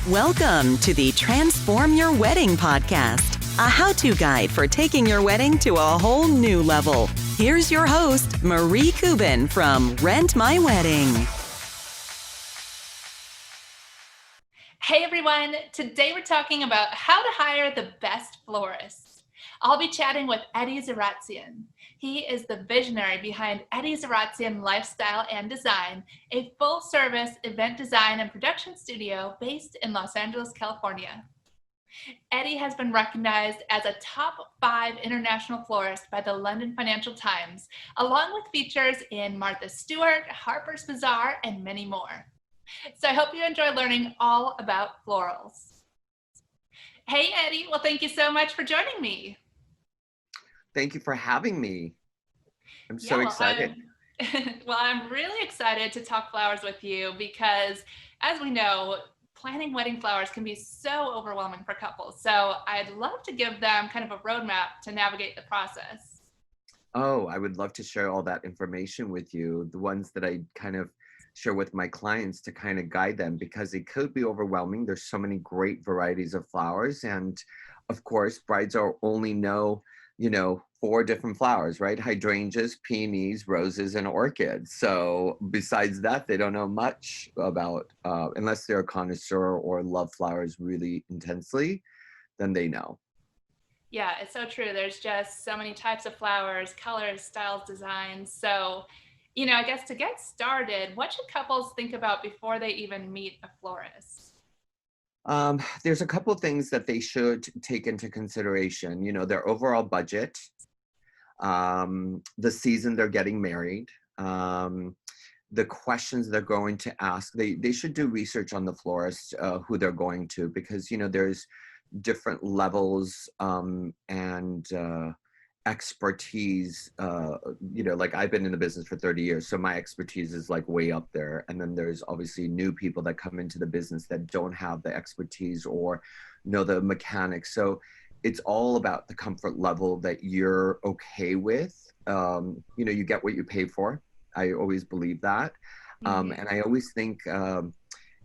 Welcome to the Transform Your Wedding podcast, a how-to guide for taking your wedding to a whole new level. Here's your host, Marie Kubin from Rent My Wedding. Hey everyone, today we're talking about how to hire the best florist. I'll be chatting with Eddie Zaratsian. He is the visionary behind Eddie Zaratsian Lifestyle and Design, a full-service event design and production studio based in Los Angeles, California. Eddie has been recognized as a top 5 international florist by the London Financial Times, along with features in Martha Stewart, Harper's Bazaar, and many more. So I hope you enjoy learning all about florals. Hey, Eddie. Well, thank you so much for joining me. Thank you for having me. I'm so excited. I'm really excited to talk flowers with you because, as we know, planning wedding flowers can be so overwhelming for couples. So I'd love to give them kind of a roadmap to navigate the process. Oh, I would love to share all that information with you, the ones that I kind of share with my clients to kind of guide them, because it could be overwhelming. There's so many great varieties of flowers. And of course, brides are only know 4 different flowers, right? Hydrangeas, peonies, roses, and orchids. So besides that, they don't know much about, unless they're a connoisseur or love flowers really intensely, then they know. Yeah, it's so true. There's just so many types of flowers, colors, styles, designs. So, I guess to get started, what should couples think about before they even meet a florist? There's a couple of things that they should take into consideration. Their overall budget, the season they're getting married, the questions they're going to ask. They should do research on the florist, who they're going to, because there's different levels and expertise. Like I've been in the business for 30 years, so my expertise is like way up there. And then there's obviously new people that come into the business that don't have the expertise or know the mechanics. So it's all about the comfort level that you're okay with. You get what you pay for. I always believe that. And I always think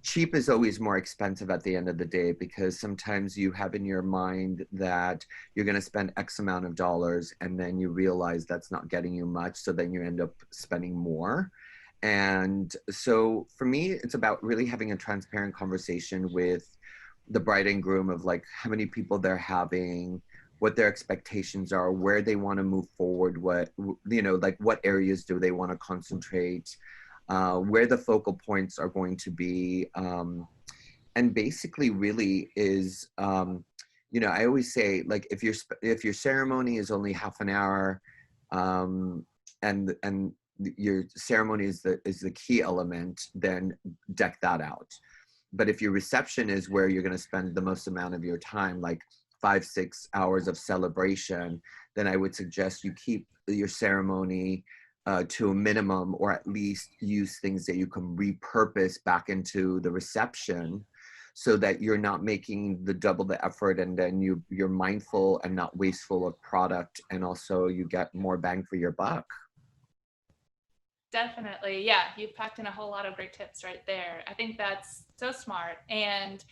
cheap is always more expensive at the end of the day, because sometimes you have in your mind that you're going to spend X amount of dollars and then you realize that's not getting you much. So then you end up spending more. And so for me, it's about really having a transparent conversation with the bride and groom of like how many people they're having, what their expectations are, where they want to move forward, what areas do they want to concentrate, where the focal points are going to be. And basically really is, I always say, like, if your ceremony is only half an hour, and your ceremony is the key element, then deck that out. But if your reception is where you're going to spend the most amount of your time, like 5-6 hours of celebration, then I would suggest you keep your ceremony to a minimum, or at least use things that you can repurpose back into the reception, so that you're not making the double the effort, and then you're mindful and not wasteful of product, and also you get more bang for your buck. Definitely. Yeah, you've packed in a whole lot of great tips right there. I think that's so smart. And,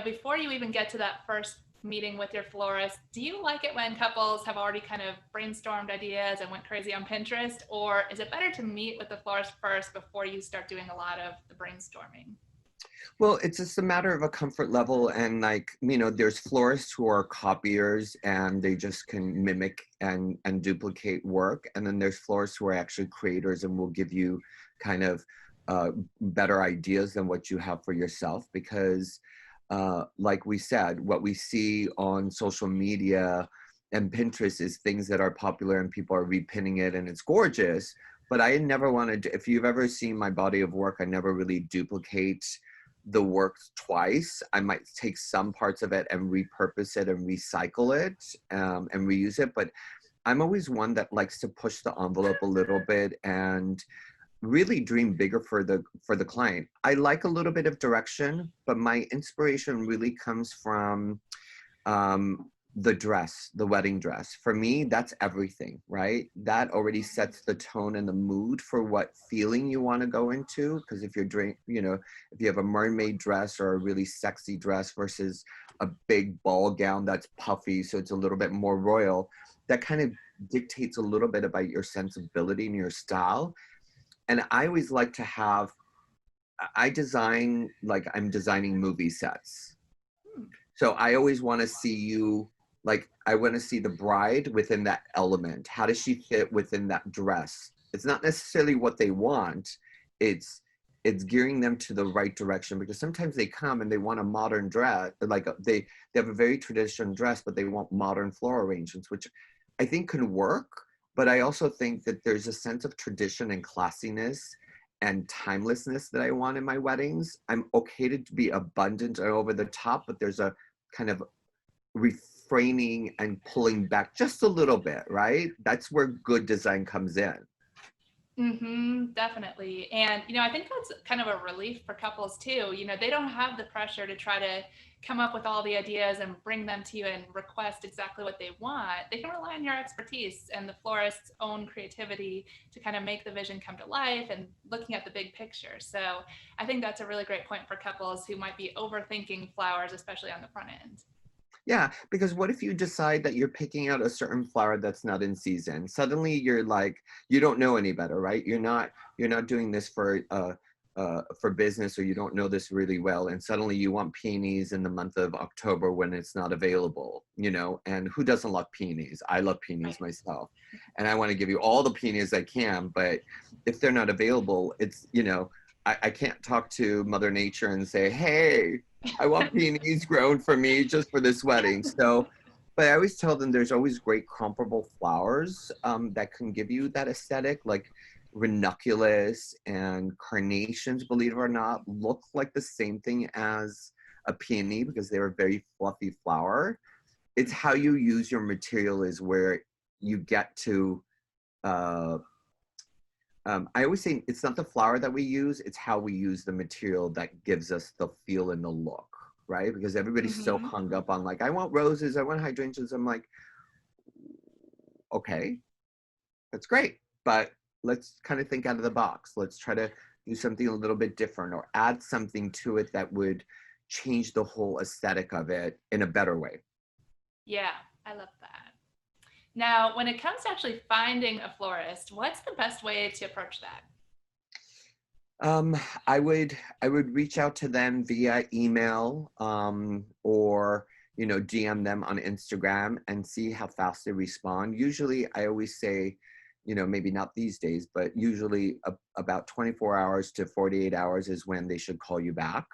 before you even get to that first meeting with your florist, do you like it when couples have already kind of brainstormed ideas and went crazy on Pinterest? Or is it better to meet with the florist first before you start doing a lot of the brainstorming? Well, it's just a matter of a comfort level. And there's florists who are copiers and they just can mimic and duplicate work. And then there's florists who are actually creators and will give you kind of better ideas than what you have for yourself. Because like we said, what we see on social media and Pinterest is things that are popular and people are repinning it and it's gorgeous. But I never wanted to, if you've ever seen my body of work, I never really duplicate the work twice. I might take some parts of it and repurpose it and recycle it and reuse it. But I'm always one that likes to push the envelope a little bit and really dream bigger for the client. I like a little bit of direction, but my inspiration really comes from the dress, the wedding dress. For me, that's everything, right? That already sets the tone and the mood for what feeling you want to go into. Because if you're if you have a mermaid dress or a really sexy dress versus a big ball gown that's puffy, so it's a little bit more royal, that kind of dictates a little bit about your sensibility and your style. And I always like to have, I design like I'm designing movie sets. So I always want to see you, like, I want to see the bride within that element. How does she fit within that dress? It's not necessarily what they want. It's gearing them to the right direction, because sometimes they come and they want a modern dress, like they have a very traditional dress, but they want modern floral arrangements, which I think can work. But I also think that there's a sense of tradition and classiness and timelessness that I want in my weddings. I'm okay to be abundant and over the top, but there's a kind of refraining and pulling back just a little bit, right? That's where good design comes in. Definitely. And, I think that's kind of a relief for couples too. They don't have the pressure to try to come up with all the ideas and bring them to you and request exactly what they want. They can rely on your expertise and the florist's own creativity to kind of make the vision come to life and looking at the big picture. So I think that's a really great point for couples who might be overthinking flowers, especially on the front end. Yeah, because what if you decide that you're picking out a certain flower that's not in season? Suddenly you're like, you don't know any better, right? You're not doing this for business, or you don't know this really well, and suddenly you want peonies in the month of October when it's not available, and who doesn't love peonies? I love peonies myself, and I want to give you all the peonies I can, but if they're not available, it's, I can't talk to Mother Nature and say, hey, I want peonies grown for me just for this wedding. So, but I always tell them there's always great comparable flowers that can give you that aesthetic, like ranunculus and carnations, believe it or not, look like the same thing as a peony because they're a very fluffy flower. It's how you use your material is where you get to, I always say it's not the flower that we use, it's how we use the material that gives us the feel and the look, right? Because everybody's so hung up on like, I want roses, I want hydrangeas. I'm like, okay, that's great, but let's kind of think out of the box. Let's try to do something a little bit different or add something to it that would change the whole aesthetic of it in a better way. Yeah, I love that. Now, when it comes to actually finding a florist, what's the best way to approach that? I would reach out to them via email, or DM them on Instagram and see how fast they respond. Usually, I always say, maybe not these days, but usually about 24 hours to 48 hours is when they should call you back.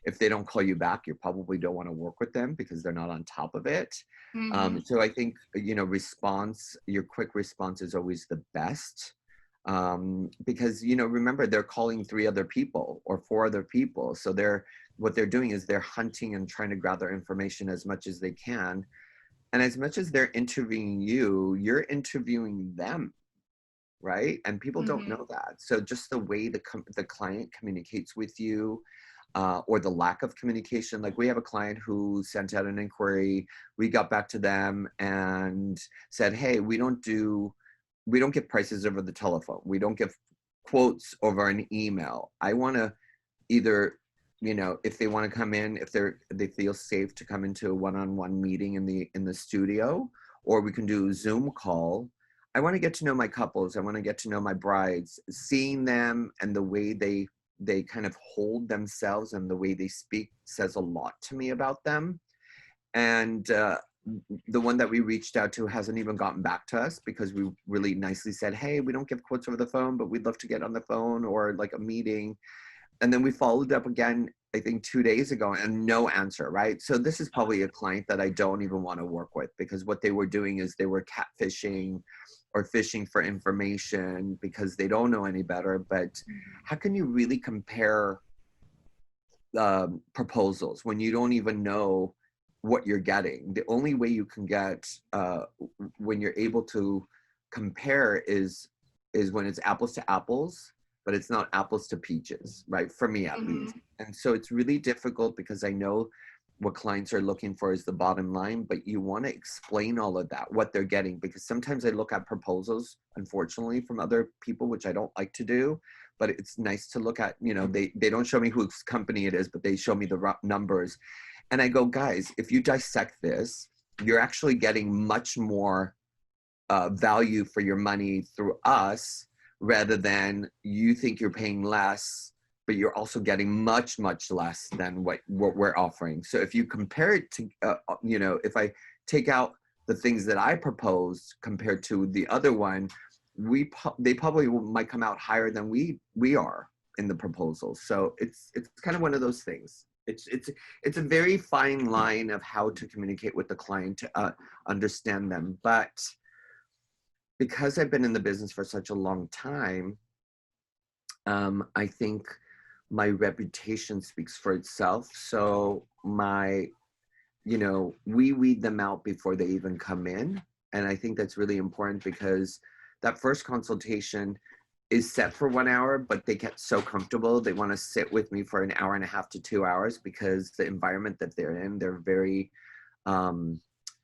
If they don't call you back, you probably don't want to work with them because they're not on top of it. So I think, your quick response is always the best. Because, remember, they're calling 3 other people or 4 other people. So what they're doing is they're hunting and trying to gather information as much as they can. And as much as they're interviewing you, you're interviewing them, right? And people don't know that. So just the way the client communicates with you, or the lack of communication. Like we have a client who sent out an inquiry. We got back to them and said, hey, we don't give prices over the telephone. We don't give quotes over an email. I want to either, if they want to come in, if they feel safe to come into a one-on-one meeting in the studio, or we can do a Zoom call. I want to get to know my couples. I want to get to know my brides. Seeing them and the way they kind of hold themselves and the way they speak says a lot to me about them. And the one that we reached out to hasn't even gotten back to us because we really nicely said, hey, we don't give quotes over the phone, but we'd love to get on the phone or like a meeting. And then we followed up again, I think 2 days ago, and no answer, right? So this is probably a client that I don't even want to work with, because what they were doing is they were catfishing or fishing for information because they don't know any better. But how can you really compare proposals when you don't even know what you're getting? The only way you can get when you're able to compare is when it's apples to apples, but it's not apples to peaches, right? For me at least. And so it's really difficult because I know what clients are looking for is the bottom line, but you want to explain all of that, what they're getting, because sometimes I look at proposals, unfortunately, from other people, which I don't like to do, but it's nice to look at, they don't show me whose company it is, but they show me the numbers. And I go, guys, if you dissect this, you're actually getting much more value for your money through us, rather than you think you're paying less, but you're also getting much, much less than what we're offering. So if you compare it to, if I take out the things that I proposed compared to the other one, they probably might come out higher than we are in the proposal. So it's kind of one of those things. It's a very fine line of how to communicate with the client to understand them. But because I've been in the business for such a long time, I think my reputation speaks for itself. So we weed them out before they even come in. And I think that's really important, because that first consultation is set for 1 hour, but they get so comfortable. They want to sit with me for an hour and a half to 2 hours, because the environment that they're in, they're very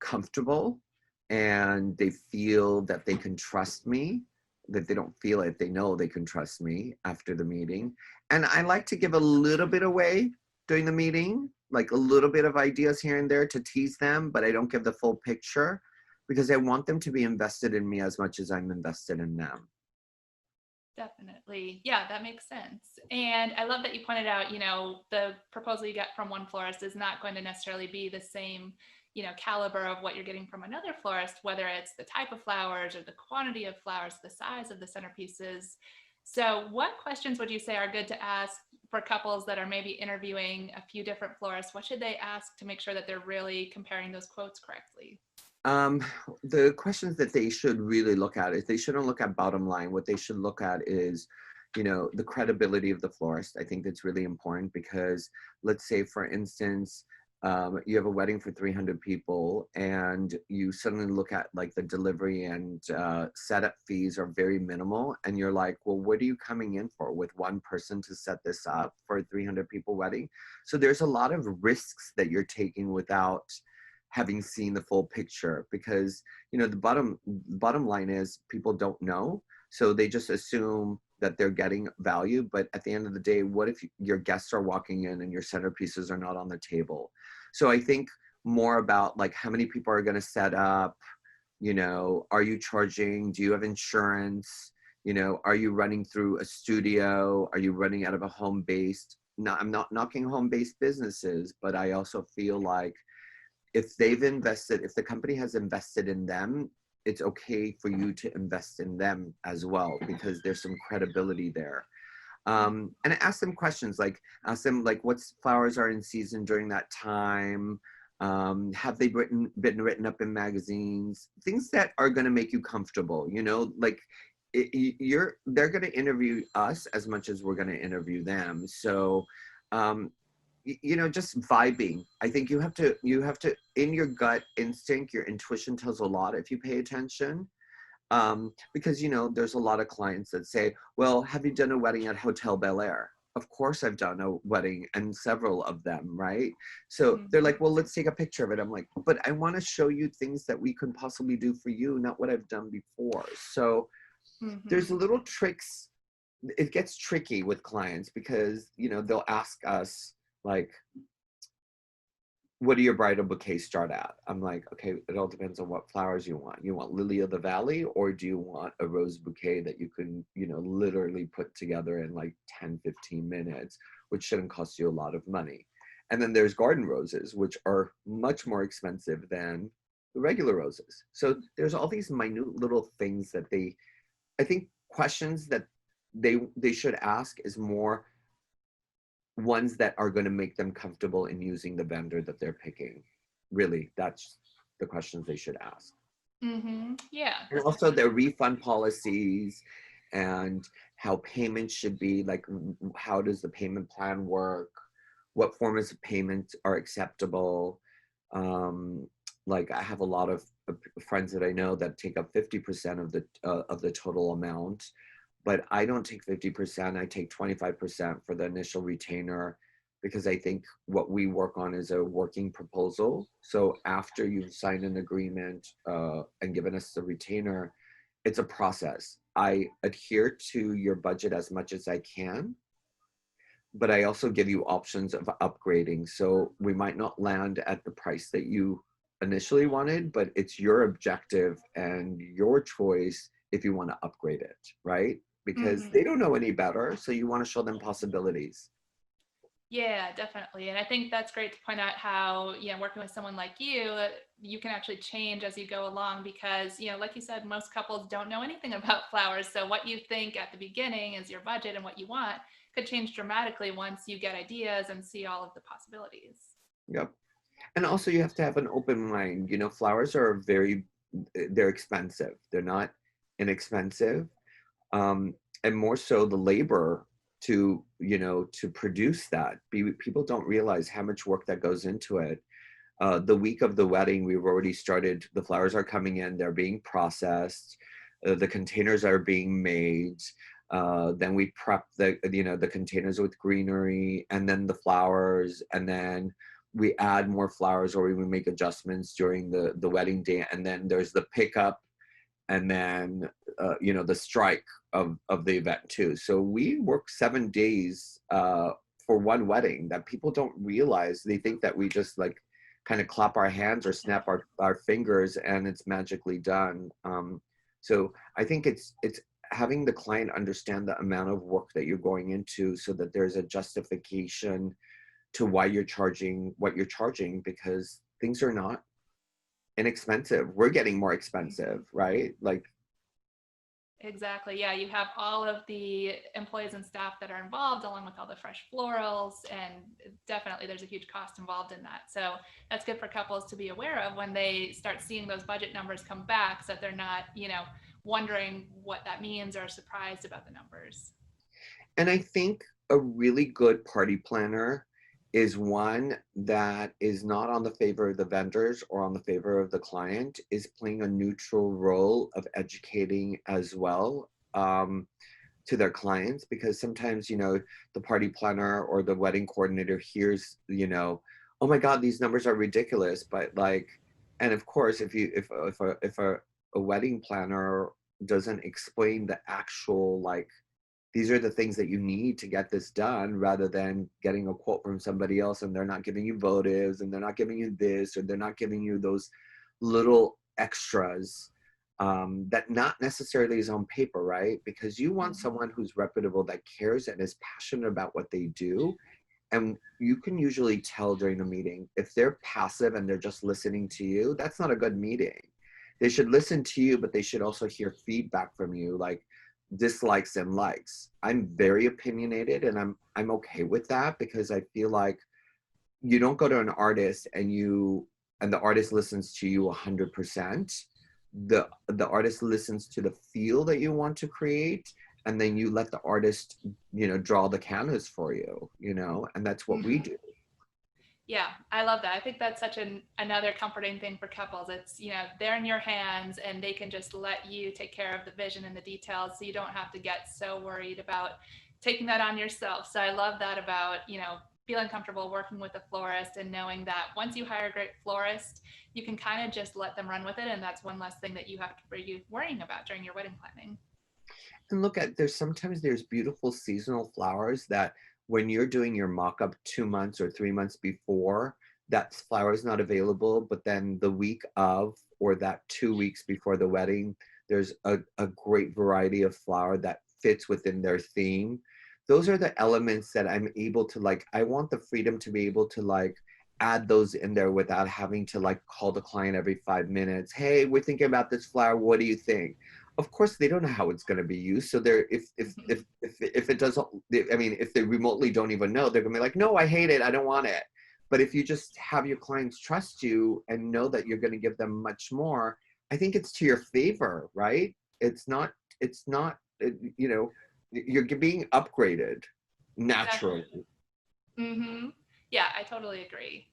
comfortable, and they feel that they can trust me. That they don't feel it, they know they can trust me after the meeting. And I like to give a little bit away during the meeting, like a little bit of ideas here and there to tease them, but I don't give the full picture, because I want them to be invested in me as much as I'm invested in them. Definitely. Yeah, that makes sense. And I love that you pointed out, the proposal you get from one florist is not going to necessarily be the same, caliber of what you're getting from another florist, whether it's the type of flowers or the quantity of flowers, the size of the centerpieces. So what questions would you say are good to ask for couples that are maybe interviewing a few different florists? What should they ask to make sure that they're really comparing those quotes correctly? The questions that they should really look at is, they shouldn't look at bottom line. What they should look at is, the credibility of the florist. I think that's really important, because let's say, for instance, you have a wedding for 300 people, and you suddenly look at like the delivery and setup fees are very minimal, and you're like, well, what are you coming in for with one person to set this up for a 300 people wedding? So there's a lot of risks that you're taking without having seen the full picture, because the bottom line is, people don't know, so they just assume that they're getting value. But at the end of the day, what if your guests are walking in and your centerpieces are not on the table? So I think more about like, how many people are going to set up, are you charging, do you have insurance, are you running through a studio, are you running out of a home-based? No, I'm not knocking home-based businesses, but I also feel like, if the company has invested in them, it's okay for you to invest in them as well, because there's some credibility there. And ask them questions, ask them what flowers are in season during that time. Have they been written up in magazines? Things that are going to make you comfortable, they're going to interview us as much as we're going to interview them. So, just vibing. I think you have to, in your gut instinct, your intuition tells a lot if you pay attention. Because, there's a lot of clients that say, well, have you done a wedding at Hotel Bel Air? Of course I've done a wedding, and several of them, right? So they're like, well, let's take a picture of it. I'm like, but I want to show you things that we can possibly do for you, not what I've done before. So there's little tricks. It gets tricky with clients, because, they'll ask us, like, what do your bridal bouquets start at? I'm like, okay, it all depends on what flowers you want. You want lily of the valley, or do you want a rose bouquet that you can, literally put together in like 10, 15 minutes, which shouldn't cost you a lot of money. And then there's garden roses, which are much more expensive than the regular roses. So there's all these minute little things that I think questions that they should ask is more ones that are going to make them comfortable in using the vendor that they're picking. Really, that's the questions they should ask. Yeah. And also their refund policies, and how payments should be, like, how does the payment plan work? What forms of payment are acceptable? Like, I have a lot of friends that I know that take up 50% of the total amount, but I don't take 50%. I take 25% for the initial retainer, because I think what we work on is a working proposal. So after you've signed an agreement and given us the retainer, it's a process. I adhere to your budget as much as I can, but I also give you options of upgrading. So we might not land at the price that you initially wanted, but it's your objective and your choice if you want to upgrade it, right? Because they don't know any better. So you want to show them possibilities. Yeah, definitely. And I think that's great to point out how, working with someone like you, you can actually change as you go along because, like you said, most couples don't know anything about flowers. So what you think at the beginning is your budget and what you want could change dramatically once you get ideas and see all of the possibilities. Yep. And also you have to have an open mind. Flowers are they're expensive. They're not inexpensive. And more so the labor to produce that. People don't realize how much work that goes into it. The week of the wedding, we've already started. The flowers are coming in. They're being processed. The containers are being made. Then we prep the containers with greenery, and then the flowers, and then we add more flowers, or we make adjustments during the wedding day. And then there's the pickup, and then the strike of the event too. So we work 7 days for one wedding that people don't realize. They think that we just like kind of clap our hands or snap our fingers and it's magically done. So I think it's having the client understand the amount of work that you're going into, so that there's a justification to why you're charging what you're charging, because things are not inexpensive. We're getting more expensive, right? Like, exactly. Yeah, you have all of the employees and staff that are involved, along with all the fresh florals, and definitely there's a huge cost involved in that. So that's good for couples to be aware of when they start seeing those budget numbers come back, so that they're not, wondering what that means or surprised about the numbers. and I think a really good party planner is one that is not on the favor of the vendors or on the favor of the client, is playing a neutral role of educating as well, to their clients. Because sometimes, the party planner or the wedding coordinator hears, oh my God, these numbers are ridiculous. But like, and of course, if a wedding planner doesn't explain the actual, like, these are the things that you need to get this done, rather than getting a quote from somebody else and they're not giving you votives, and they're not giving you this, or they're not giving you those little extras, that not necessarily is on paper, right? Because you want someone who's reputable, that cares and is passionate about what they do. And you can usually tell during a meeting if they're passive and they're just listening to you. That's not a good meeting. They should listen to you, but they should also hear feedback from you, like dislikes and likes. I'm very opinionated, and I'm okay with that, because I feel like you don't go to an artist and the artist listens to you 100%. The artist listens to the feel that you want to create, and then you let the artist draw the canvas for you, and that's what we do. Yeah, I love that. I think that's such another comforting thing for couples. It's, they're in your hands and they can just let you take care of the vision and the details, so you don't have to get so worried about taking that on yourself. So I love that about, feeling comfortable working with a florist and knowing that once you hire a great florist, you can kind of just let them run with it. And that's one less thing that you have to be worrying about during your wedding planning. And look at, there's beautiful seasonal flowers that when you're doing your mock-up 2 months or 3 months before, that flower is not available, but then the week of, or that 2 weeks before the wedding, there's a great variety of flower that fits within their theme. Those are the elements that I'm able to, like, I want the freedom to be able to, like, add those in there without having to, like, call the client every 5 minutes. Hey, we're thinking about this flower. What do you think? Of course they don't know how it's going to be used. So they're, if it doesn't, I mean, if they remotely don't even know, they're gonna be like, no, I hate it, I don't want it. But if you just have your clients trust you and know that you're going to give them much more, I think it's to your favor, right? It's not, you're being upgraded naturally. Yeah, I totally agree.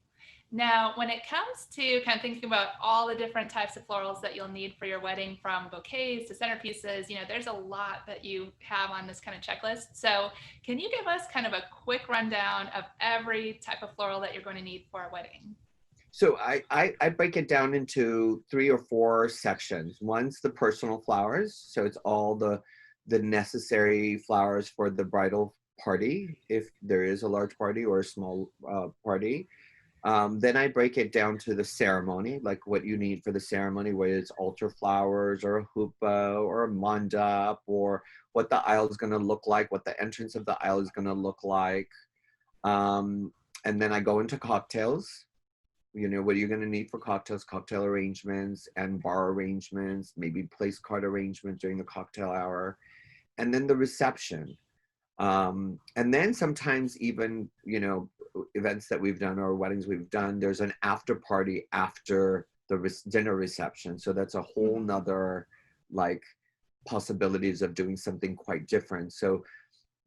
Now, when it comes to kind of thinking about all the different types of florals that you'll need for your wedding, from bouquets to centerpieces, there's a lot that you have on this kind of checklist. So can you give us kind of a quick rundown of every type of floral that you're going to need for a wedding? So I break it down into 3 or 4 sections. One's the personal flowers. So it's all the necessary flowers for the bridal party, if there is a large party or a small party. Then I break it down to the ceremony, like what you need for the ceremony, whether it's altar flowers or a hoopah or a mandap, or what the aisle is going to look like, what the entrance of the aisle is going to look like. And then I go into cocktails. What are you going to need for cocktails, cocktail arrangements and bar arrangements, maybe place card arrangement during the cocktail hour, and then the reception. And then sometimes even, events that we've done or weddings we've done, there's an after party after the dinner reception. So that's a whole nother like possibilities of doing something quite different. So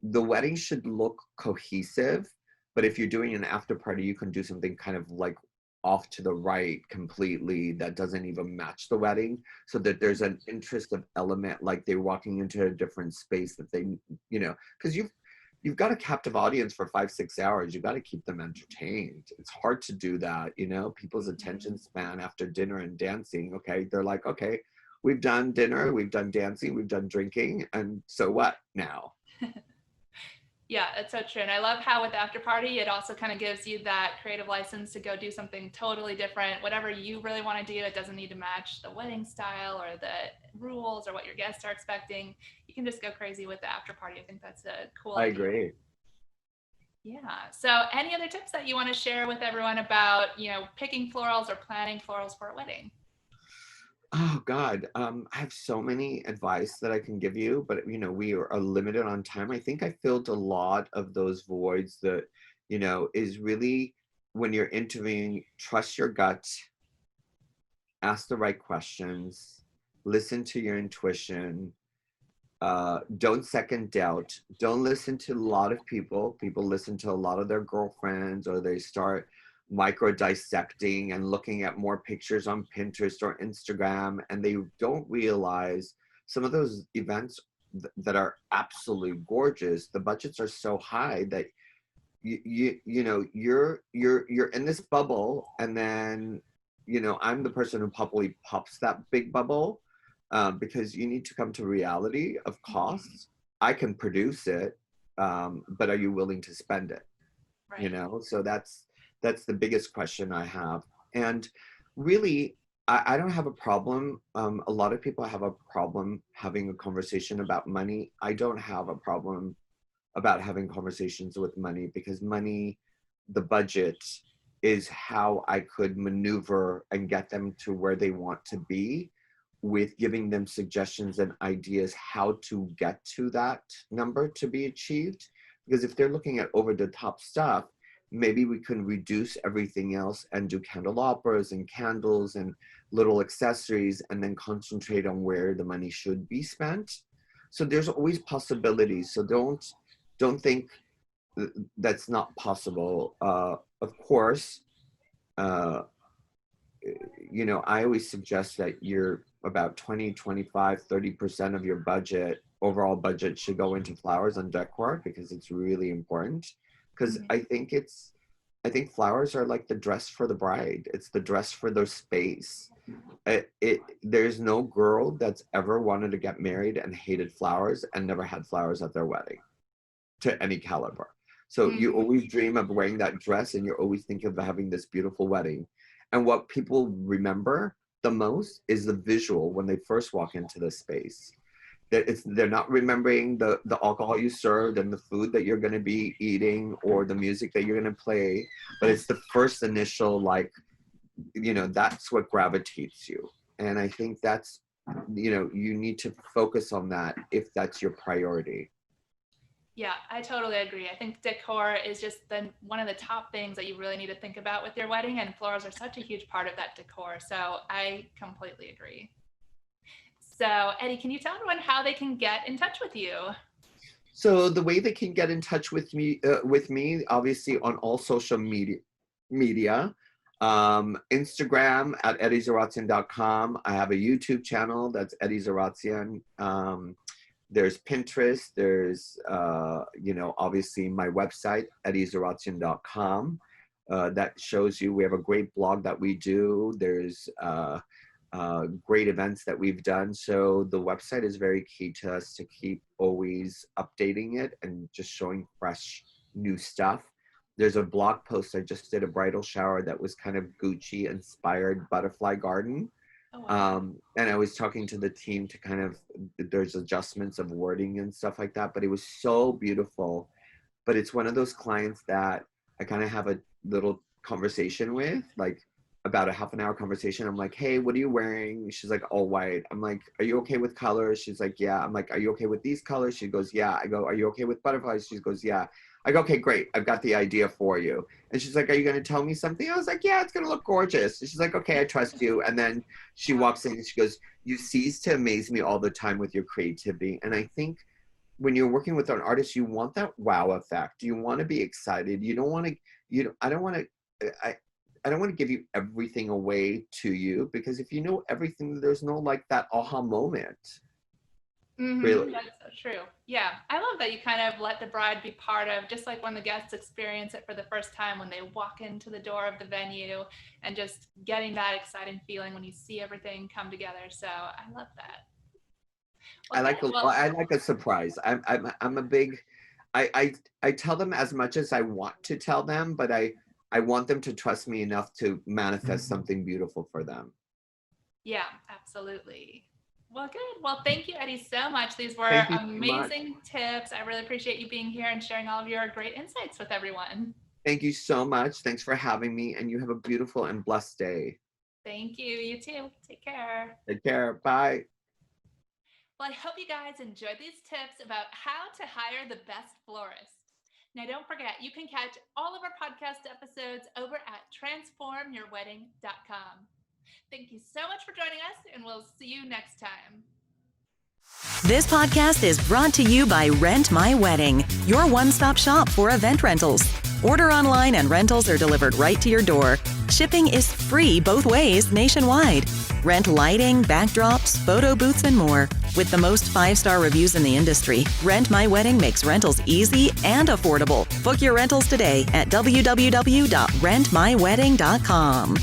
the wedding should look cohesive, but if you're doing an after party, you can do something kind of like off to the right completely that doesn't even match the wedding, so that there's an interest of element, like they're walking into a different space that they, because you've got a captive audience for 5-6 hours. You've got to keep them entertained. It's hard to do that, people's attention span after dinner and dancing. Okay, they're like, okay, we've done dinner, we've done dancing, we've done drinking, and so what now? Yeah, it's so true. And I love how with the after party, it also kind of gives you that creative license to go do something totally different. Whatever you really want to do, it doesn't need to match the wedding style or the rules or what your guests are expecting. You can just go crazy with the after party. I think that's a cool I idea. agree. Yeah. So any other tips that you want to share with everyone about, picking florals or planning florals for a wedding? Oh God, I have so many advice that I can give you, but we are limited on time. I think I filled a lot of those voids that, is really, when you're interviewing, trust your gut, ask the right questions, listen to your intuition, don't second doubt, don't listen to a lot of people. People listen to a lot of their girlfriends, or they start micro dissecting and looking at more pictures on Pinterest or Instagram, and they don't realize some of those events that are absolutely gorgeous, the budgets are so high that you're in this bubble, and then I'm the person who probably pops that big bubble, because you need to come to reality of costs. I can produce it, but are you willing to spend it? Right. So that's the biggest question I have. And really, I don't have a problem. A lot of people have a problem having a conversation about money. I don't have a problem about having conversations with money, because money, the budget, is how I could maneuver and get them to where they want to be, with giving them suggestions and ideas how to get to that number to be achieved. Because if they're looking at over the top stuff, maybe we can reduce everything else and do candelabras and candles and little accessories, and then concentrate on where the money should be spent. So there's always possibilities. So don't think that's not possible. Of course, I always suggest that you're about 20, 25, 30% of your budget, overall budget, should go into flowers and decor, because it's really important. Because I think flowers are like the dress for the bride. It's the dress for their space. There's no girl that's ever wanted to get married and hated flowers and never had flowers at their wedding, to any caliber. So you always dream of wearing that dress, and you're always thinking of having this beautiful wedding. And what people remember the most is the visual when they first walk into the space. They're not remembering the alcohol you served and the food that you're going to be eating or the music that you're going to play, but it's the first initial, that's what gravitates you. And I think that's, you need to focus on that if that's your priority. Yeah, I totally agree. I think decor is just one of the top things that you really need to think about with your wedding, and florals are such a huge part of that decor. So I completely agree. So Eddie, can you tell everyone how they can get in touch with you? So the way they can get in touch with me, obviously on all social media. Instagram at eddiezaratsian.com. I have a YouTube channel that's Eddie Zaratsian. There's Pinterest. There's, obviously my website, eddiezaratsian.com. That shows you, we have a great blog that we do. There's great events that we've done. So the website is very key to us to keep always updating it and just showing fresh new stuff. There's a blog post. I just did a bridal shower that was kind of Gucci inspired butterfly garden. Oh, wow. And I was talking to the team to kind of, there's adjustments of wording and stuff like that, but it was so beautiful. But it's one of those clients that I kind of have a little conversation with, like about a half an hour conversation. I'm like, hey, what are you wearing? She's like, all white. I'm like, are you okay with colors? She's like, yeah. I'm like, are you okay with these colors? She goes, yeah. I go, are you okay with butterflies? She goes, yeah. I go, okay, great. I've got the idea for you. And she's like, are you going to tell me something? I was like, yeah, it's going to look gorgeous. And she's like, okay, I trust you. And then she walks in and she goes, you cease to amaze me all the time with your creativity. And I think when you're working with an artist, you want that wow effect. You want to be excited. You don't want to, I don't want to give you everything away to you, because if you know everything, there's no like that aha moment. Mm-hmm. Really. That's so true. Yeah. I love that you kind of let the bride be part of, just like when the guests experience it for the first time, when they walk into the door of the venue, and just getting that exciting feeling when you see everything come together. So I love that. Well, I like a surprise. I'm a big, I tell them as much as I want to tell them, but I want them to trust me enough to manifest something beautiful for them. Yeah, absolutely. Well, good. Well, thank you, Eddie, so much. These were amazing tips. I really appreciate you being here and sharing all of your great insights with everyone. Thank you so much. Thanks for having me, and you have a beautiful and blessed day. Thank you. You too. Take care. Take care. Bye. Well, I hope you guys enjoyed these tips about how to hire the best florist. Now, don't forget, you can catch all of our podcast episodes over at transformyourwedding.com. Thank you so much for joining us, and we'll see you next time. This podcast is brought to you by Rent My Wedding, your one-stop shop for event rentals. Order online and rentals are delivered right to your door. Shipping is free both ways nationwide. Rent lighting, backdrops, photo booths, and more. With the most 5-star reviews in the industry, Rent My Wedding makes rentals easy and affordable. Book your rentals today at www.rentmywedding.com.